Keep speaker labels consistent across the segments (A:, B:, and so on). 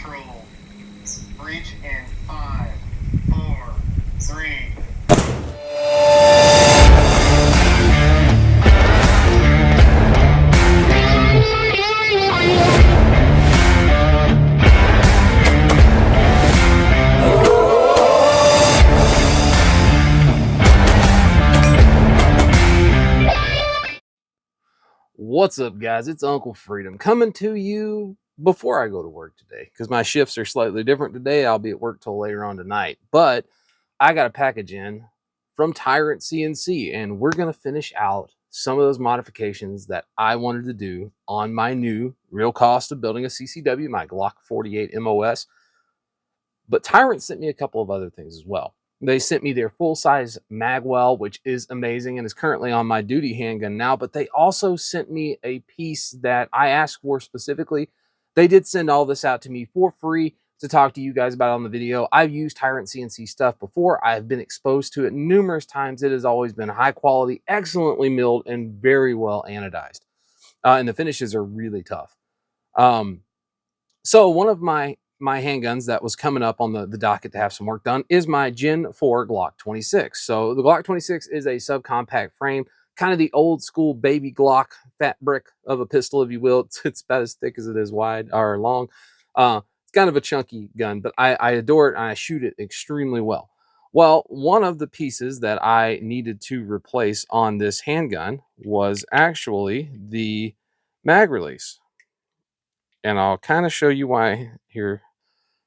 A: control. Breach in 5, 4, 3.
B: What's up, guys? It's Uncle Freedom coming to you before I go to work today because my shifts are slightly different today. I'll be at work till later on tonight, but I got a package in from Tyrant CNC and we're going to finish out some of those modifications that I wanted to do on my new real cost of building a CCW, my Glock 48 MOS. But Tyrant sent me a couple of other things as well. They sent me their full-size Magwell, which is amazing and is currently on my duty handgun now, but they also sent me a piece that I asked for specifically. They did send all this out to me for free to talk to you guys about on the video. I've used Tyrant CNC stuff before. I've been exposed to it numerous times. It has always been high quality, excellently milled, and very well anodized. And the finishes are really tough. So one of my handguns that was coming up on the docket to have some work done is my Gen 4 Glock 26. So the Glock 26 is a subcompact frame, kind of the old school baby Glock fat brick of a pistol, if you will. It's about as thick as it is wide or long. It's kind of a chunky gun, but I adore it and I shoot it extremely well. Well, one of the pieces that I needed to replace on this handgun was actually the mag release. And I'll kind of show you why here.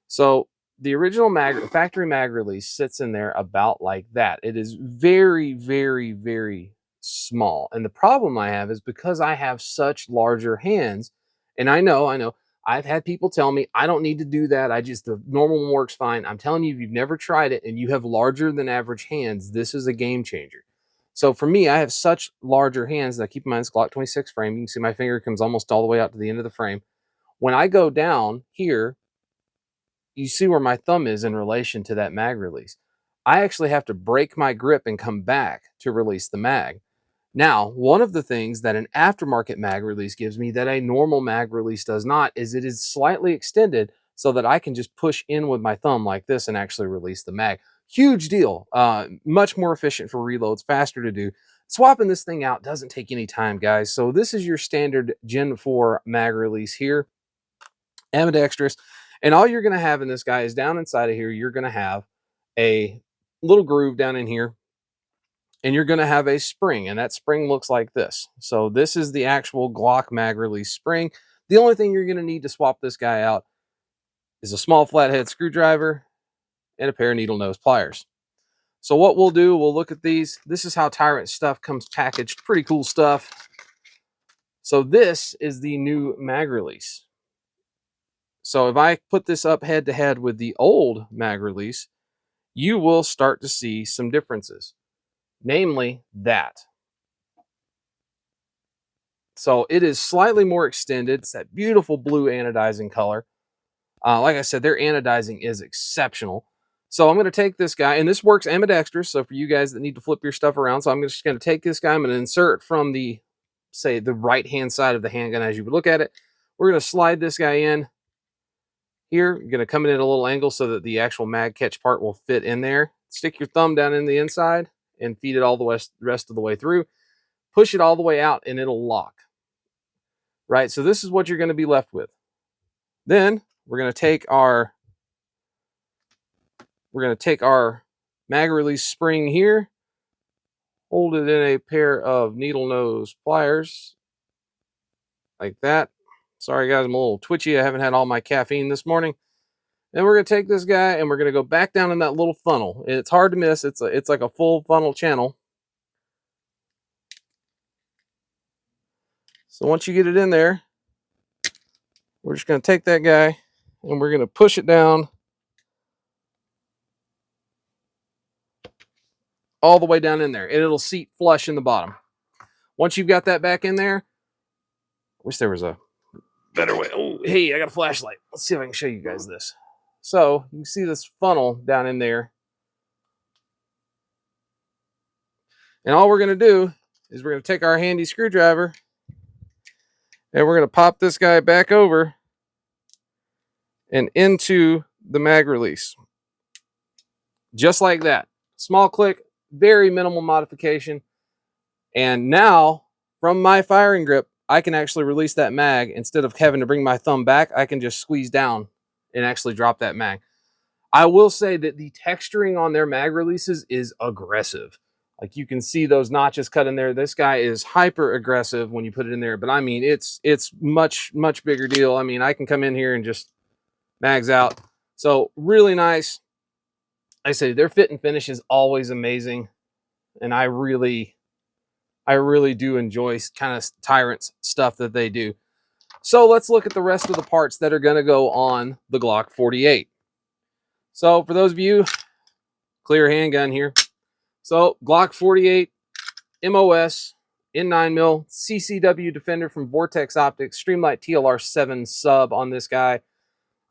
B: So the original factory mag release sits in there about like that. It is very, very, very small. And the problem I have is because I have such larger hands, and I know, I've had people tell me I don't need to do that. The normal one works fine. I'm telling you, if you've never tried it and you have larger than average hands, this is a game changer. So for me, I have such larger hands that, keep in mind, it's Glock 26 frame. You can see my finger comes almost all the way out to the end of the frame. When I go down here, you see where my thumb is in relation to that mag release. I actually have to break my grip and come back to release the mag. Now, one of the things that an aftermarket mag release gives me that a normal mag release does not is it is slightly extended so that I can just push in with my thumb like this and actually release the mag. Huge deal. Much more efficient for reloads, faster to do. Swapping this thing out doesn't take any time, guys. So this is your standard Gen 4 mag release here. Ambidextrous. And all you're going to have in this guy is down inside of here, you're going to have a little groove down in here, and you're going to have a spring, and that spring looks like this. So this is the actual Glock mag release spring. The only thing you're going to need to swap this guy out is a small flathead screwdriver and a pair of needle nose pliers. So what we'll do, we'll look at these. This is how Tyrant stuff comes packaged. Pretty cool stuff. So this is the new mag release. So if I put this up head to head with the old mag release, you will start to see some differences, namely that. So it is slightly more extended. It's that beautiful blue anodizing color. Like I said, their anodizing is exceptional. So I'm going to take this guy, and this works ambidextrous. So for you guys that need to flip your stuff around, so I'm just going to take this guy. I'm going to insert from the, say, the right-hand side of the handgun as you would look at it. We're going to slide this guy in. Here, you're going to come in at a little angle so that the actual mag catch part will fit in there. Stick your thumb down in the inside and feed it all the rest of the way through. Push it all the way out and it'll lock. Right, so this is what you're going to be left with. Then we're going to take our mag release spring here, hold it in a pair of needle nose pliers like that. Sorry guys, I'm a little twitchy. I haven't had all my caffeine this morning. Then we're going to take this guy and we're going to go back down in that little funnel. And it's hard to miss. It's like a full funnel channel. So once you get it in there, we're just going to take that guy and we're going to push it down all the way down in there. And it'll seat flush in the bottom. Once you've got that back in there, I wish there was a better way. Oh, hey, I got a flashlight. Let's see if I can show you guys this. So you can see this funnel down in there. And all we're going to do is we're going to take our handy screwdriver and we're going to pop this guy back over and into the mag release. Just like that. Small click, very minimal modification. And now, from my firing grip, I can actually release that mag. Instead of having to bring my thumb back, I can just squeeze down and actually drop that mag. I will say that the texturing on their mag releases is aggressive. Like you can see those notches cut in there. This guy is hyper aggressive when you put it in there. But I mean, it's much bigger deal. I mean, I can come in here and just mags out. So really nice. I say their fit and finish is always amazing, and I really do enjoy kind of Tyrant's stuff that they do. So let's look at the rest of the parts that are going to go on the Glock 48. So for those of you, clear handgun here. So Glock 48 MOS in 9mm CCW Defender from Vortex Optics, Streamlight TLR 7 sub on this guy.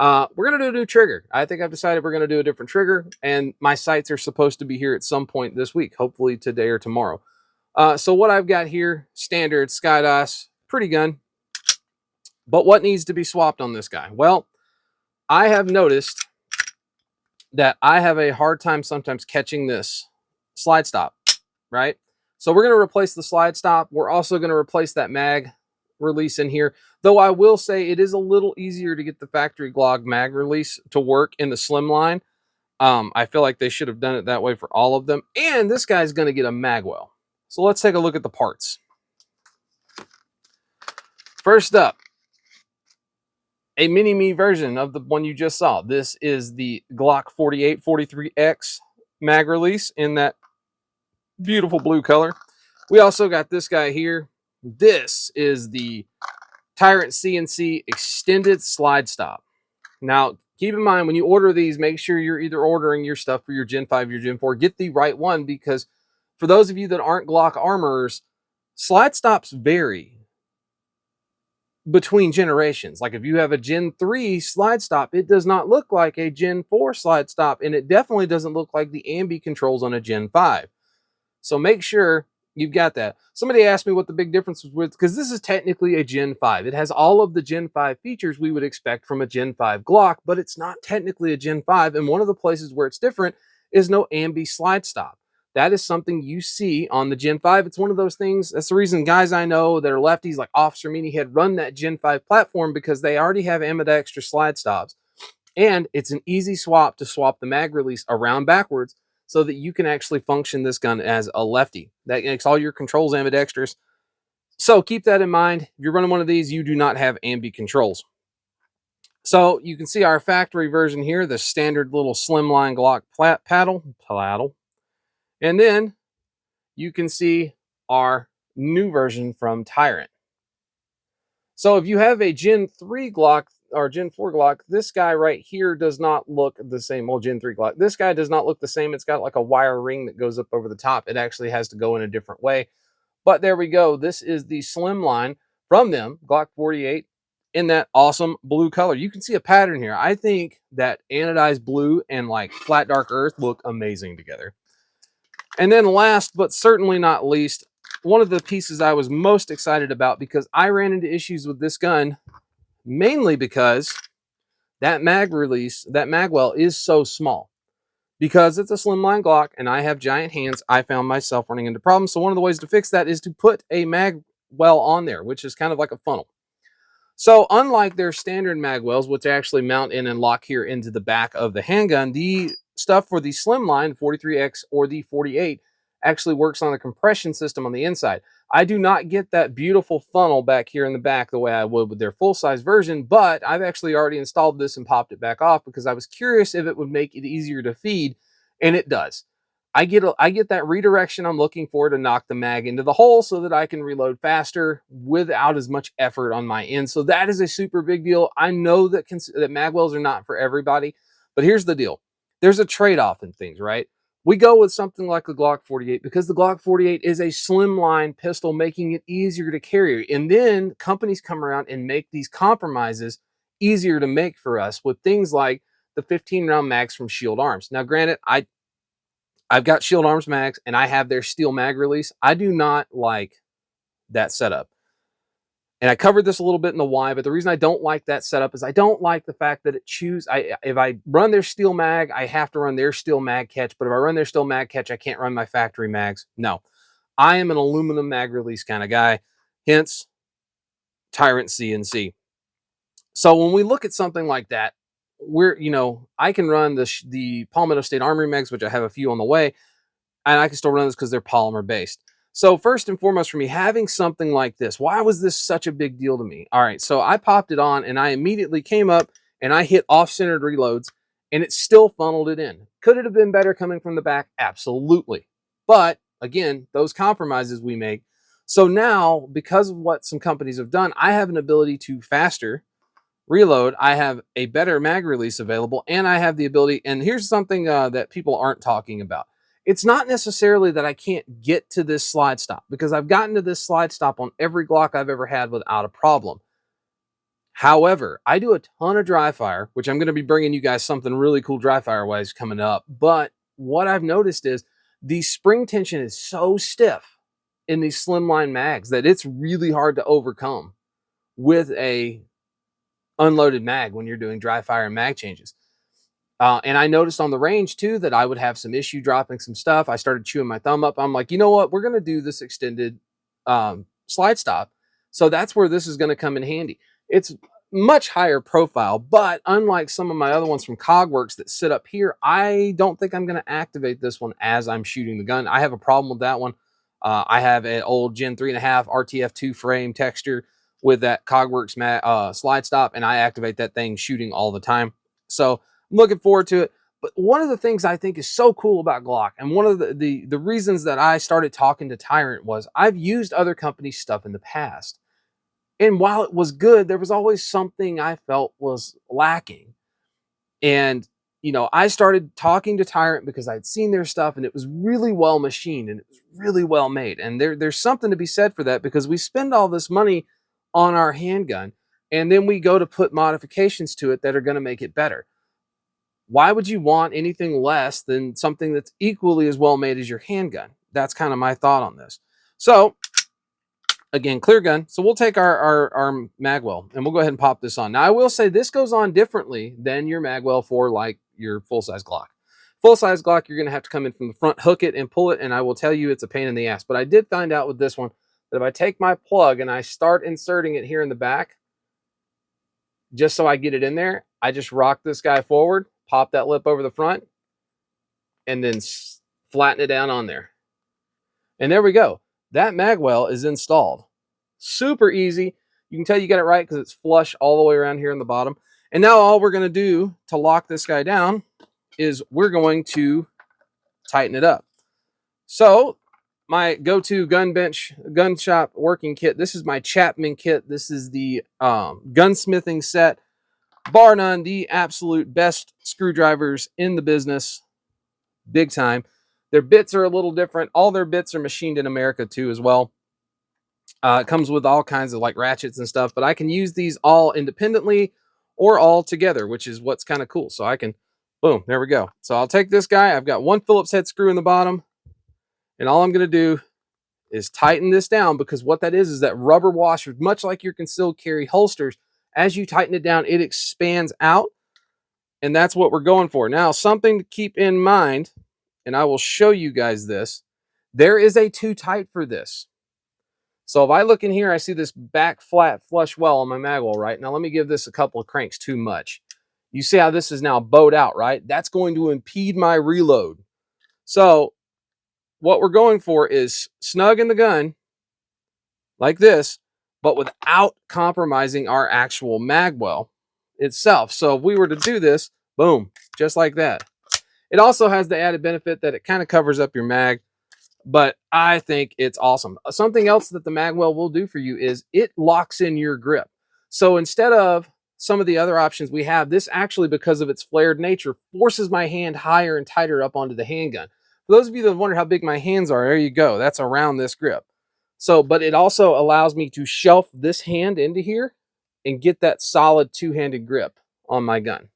B: We're going to do a new trigger. I think I've decided we're going to do a different trigger, and my sights are supposed to be here at some point this week, hopefully today or tomorrow. So what I've got here, standard Skydos, pretty gun. But what needs to be swapped on this guy? Well, I have noticed that I have a hard time sometimes catching this slide stop, right? So we're going to replace the slide stop. We're also going to replace that mag release in here. Though I will say it is a little easier to get the factory Glock mag release to work in the slim line. I feel like they should have done it that way for all of them. And this guy's going to get a Magwell. So let's take a look at the parts. First up, a mini-me version of the one you just saw. This is the Glock 48 43X mag release in that beautiful blue color. We also got this guy here. This is the Tyrant CNC extended slide stop. Now, keep in mind, when you order these, make sure you're either ordering your stuff for your Gen 5, your Gen 4. Get the right one, because for those of you that aren't Glock armorers, slide stops vary between generations. Like if you have a Gen 3 slide stop, it does not look like a Gen 4 slide stop, and it definitely doesn't look like the ambi controls on a Gen 5. So make sure you've got that. Somebody asked me what the big difference was with, because this is technically a Gen 5. It has all of the Gen 5 features we would expect from a Gen 5 Glock, but it's not technically a Gen 5. And one of the places where it's different is no ambi slide stop. That is something you see on the Gen 5. It's one of those things. That's the reason guys I know that are lefties, like Officer Meany Head, run that Gen 5 platform, because they already have ambidextrous slide stops. And it's an easy swap to swap the mag release around backwards so that you can actually function this gun as a lefty. That makes all your controls ambidextrous. So keep that in mind. If you're running one of these, you do not have ambi controls. So you can see our factory version here, the standard little slimline Glock paddle. And then you can see our new version from Tyrant. So if you have a Gen 3 Glock or Gen 4 Glock, this guy right here does not look the same. Well, Gen 3 Glock, this guy does not look the same. It's got like a wire ring that goes up over the top. It actually has to go in a different way. But there we go. This is the slim line from them, Glock 48, in that awesome blue color. You can see a pattern here. I think that anodized blue and like flat dark earth look amazing together. And then last, but certainly not least, one of the pieces I was most excited about, because I ran into issues with this gun, mainly because that mag release, that Magwell is so small. Because it's a slimline Glock and I have giant hands, I found myself running into problems. So one of the ways to fix that is to put a Magwell on there, which is kind of like a funnel. So unlike their standard Magwells, which actually mount in and lock here into the back of the handgun, the stuff for the slimline 43X or the 48 actually works on a compression system on the inside. I do not get that beautiful funnel back here in the back the way I would with their full-size version, but I've actually already installed this and popped it back off because I was curious if it would make it easier to feed, and it does. I get that redirection I'm looking for to knock the mag into the hole so that I can reload faster without as much effort on my end. So that is a super big deal. I know that Magwells are not for everybody, but here's the deal. There's a trade-off in things, right? We go with something like the Glock 48 because the Glock 48 is a slimline pistol, making it easier to carry. And then companies come around and make these compromises easier to make for us with things like the 15-round mags from Shield Arms. Now, granted, I've got Shield Arms mags and I have their steel mag release. I do not like that setup. And I covered this a little bit in the why, but the reason I don't like that setup is I don't like the fact that if I run their steel mag, I have to run their steel mag catch. But if I run their steel mag catch, I can't run my factory mags. No, I am an aluminum mag release kind of guy, hence Tyrant CNC. So when we look at something like that, I can run the Palmetto State Armory mags, which I have a few on the way, and I can still run this because they're polymer based. So first and foremost for me, having something like this, why was this such a big deal to me? All right, so I popped it on and I immediately came up and I hit off-centered reloads and it still funneled it in. Could it have been better coming from the back? Absolutely. But again, those compromises we make. So now, because of what some companies have done, I have an ability to faster reload. I have a better mag release available, and I have the ability, and here's something that people aren't talking about. It's not necessarily that I can't get to this slide stop, because I've gotten to this slide stop on every Glock I've ever had without a problem. However, I do a ton of dry fire, which I'm going to be bringing you guys something really cool dry fire wise coming up. But what I've noticed is the spring tension is so stiff in these slimline mags that it's really hard to overcome with a unloaded mag when you're doing dry fire and mag changes. And I noticed on the range too that I would have some issue dropping some stuff. I started chewing my thumb up. I'm like, you know what? We're going to do this extended slide stop. So that's where this is going to come in handy. It's much higher profile, but unlike some of my other ones from Cogworks that sit up here, I don't think I'm going to activate this one as I'm shooting the gun. I have a problem with that one. I have an old Gen 3.5 RTF2 frame texture with that Cogworks slide stop, and I activate that thing shooting all the time. So I'm looking forward to it. But one of the things I think is so cool about Glock, and one of the reasons that I started talking to Tyrant was I've used other companies' stuff in the past. And while it was good, there was always something I felt was lacking. And, I started talking to Tyrant because I'd seen their stuff and it was really well machined and it was really well made. And there's something to be said for that, because we spend all this money on our handgun and then we go to put modifications to it that are going to make it better. Why would you want anything less than something that's equally as well made as your handgun? That's kind of my thought on this. So again, clear gun. So we'll take our Magwell and we'll go ahead and pop this on. Now I will say this goes on differently than your Magwell for like your full-size Glock. Full-size Glock, you're going to have to come in from the front, hook it and pull it, and I will tell you it's a pain in the ass. But I did find out with this one that if I take my plug and I start inserting it here in the back, just so I get it in there, I just rock this guy forward, pop that lip over the front, and then flatten it down on there. And there we go. That Magwell is installed. Super easy. You can tell you got it right because it's flush all the way around here in the bottom. And now all we're going to do to lock this guy down is we're going to tighten it up. So my go-to gun shop working kit, this is my Chapman kit. This is the gunsmithing set. Bar none, the absolute best screwdrivers in the business. Big time. Their bits are a little different. All their bits are machined in America too as well. It comes with all kinds of like ratchets and stuff, but I can use these all independently or all together, which is what's kind of cool. So I can, boom, there we go. So I'll take this guy. I've got one Phillips head screw in the bottom, and all I'm going to do is tighten this down, because what that is that rubber washer, much like your concealed carry holsters, as you tighten it down, it expands out, and that's what we're going for. Now, something to keep in mind, and I will show you guys this. There is a too tight for this. So if I look in here, I see this back flat flush well on my Magwell, right? Now let me give this a couple of cranks too much. You see how this is now bowed out, right? That's going to impede my reload. So what we're going for is snug in the gun like this, but without compromising our actual Magwell itself. So if we were to do this, boom, just like that. It also has the added benefit that it kind of covers up your mag, but I think it's awesome. Something else that the Magwell will do for you is it locks in your grip. So instead of some of the other options we have, this actually, because of its flared nature, forces my hand higher and tighter up onto the handgun. For those of you that wonder how big my hands are, there you go. That's around this grip. So, but it also allows me to shelf this hand into here and get that solid two-handed grip on my gun.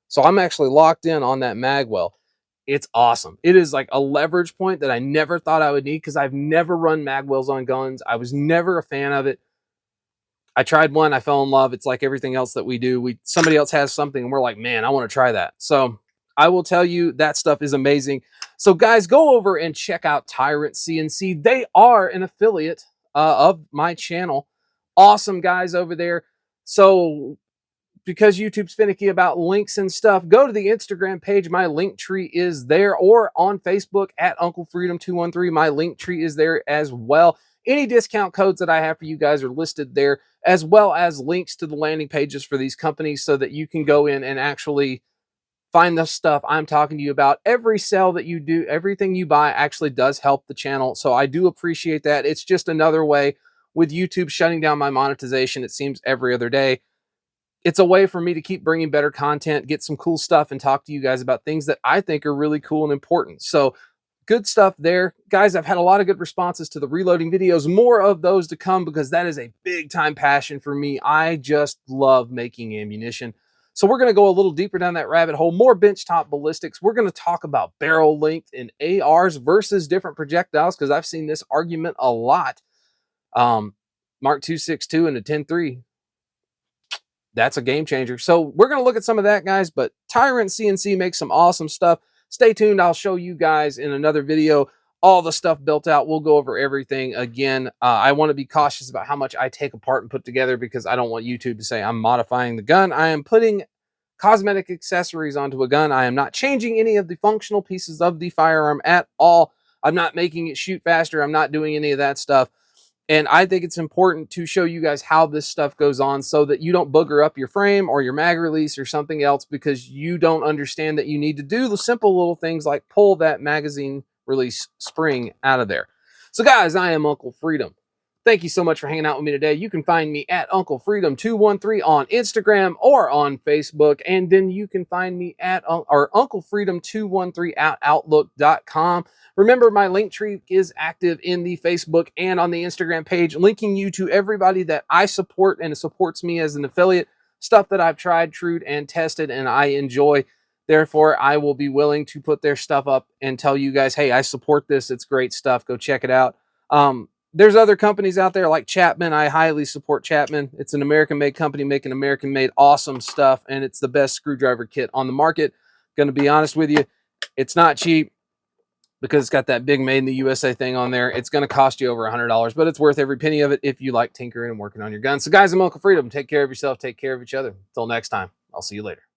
B: So I'm actually locked in on that Magwell. It's awesome. It is like a leverage point that I never thought I would need, because I've never run Magwells on guns. I was never a fan of it. I tried one, I fell in love. It's like everything else that we do. Somebody else has something and we're like, man, I want to try that. So I will tell you that stuff is amazing. So guys, go over and check out Tyrant CNC. They are an affiliate of my channel. Awesome guys over there. So because YouTube's finicky about links and stuff, go to the Instagram page. My link tree is there, or on Facebook at Uncle Freedom 213. My link tree is there as well. Any discount codes that I have for you guys are listed there, as well as links to the landing pages for these companies so that you can go in and actually find the stuff I'm talking to you about. Every sale that you do, everything you buy actually does help the channel. So I do appreciate that. It's just another way with YouTube shutting down my monetization, it seems every other day. It's a way for me to keep bringing better content, get some cool stuff, and talk to you guys about things that I think are really cool and important. So good stuff there. Guys, I've had a lot of good responses to the reloading videos. More of those to come because that is a big time passion for me. I just love making ammunition. So we're going to go a little deeper down that rabbit hole. More benchtop ballistics. We're going to talk about barrel length in ARs versus different projectiles because I've seen this argument a lot. Mark 2.62 and a 10.3. That's a game changer. So we're going to look at some of that, guys, but Tyrant CNC makes some awesome stuff. Stay tuned. I'll show you guys in another video all the stuff built out. We'll go over everything again. I want to be cautious about how much I take apart and put together because I don't want YouTube to say I'm modifying the gun. I am putting cosmetic accessories onto a gun. I am not changing any of the functional pieces of the firearm at all. I'm not making it shoot faster. I'm not doing any of that stuff. And I think it's important to show you guys how this stuff goes on so that you don't booger up your frame or your mag release or something else because you don't understand that you need to do the simple little things like pull that magazine release spring out of there. So guys, I am Uncle Freedom. Thank you so much for hanging out with me today. You can find me at Uncle Freedom 213 on Instagram or on Facebook. And then you can find me at Uncle Freedom 213 at outlook.com. Remember, my link tree is active in the Facebook and on the Instagram page, linking you to everybody that I support and supports me as an affiliate, stuff that I've tried, trued, and tested, and I enjoy. Therefore, I will be willing to put their stuff up and tell you guys, hey, I support this. It's great stuff. Go check it out. There's other companies out there like Chapman. I highly support Chapman. It's an American-made company making American-made awesome stuff, and it's the best screwdriver kit on the market. Going to be honest with you, it's not cheap because it's got that big made in the USA thing on there. It's going to cost you over $100, but it's worth every penny of it if you like tinkering and working on your gun. So guys, I'm Uncle Freedom. Take care of yourself. Take care of each other. Until next time, I'll see you later.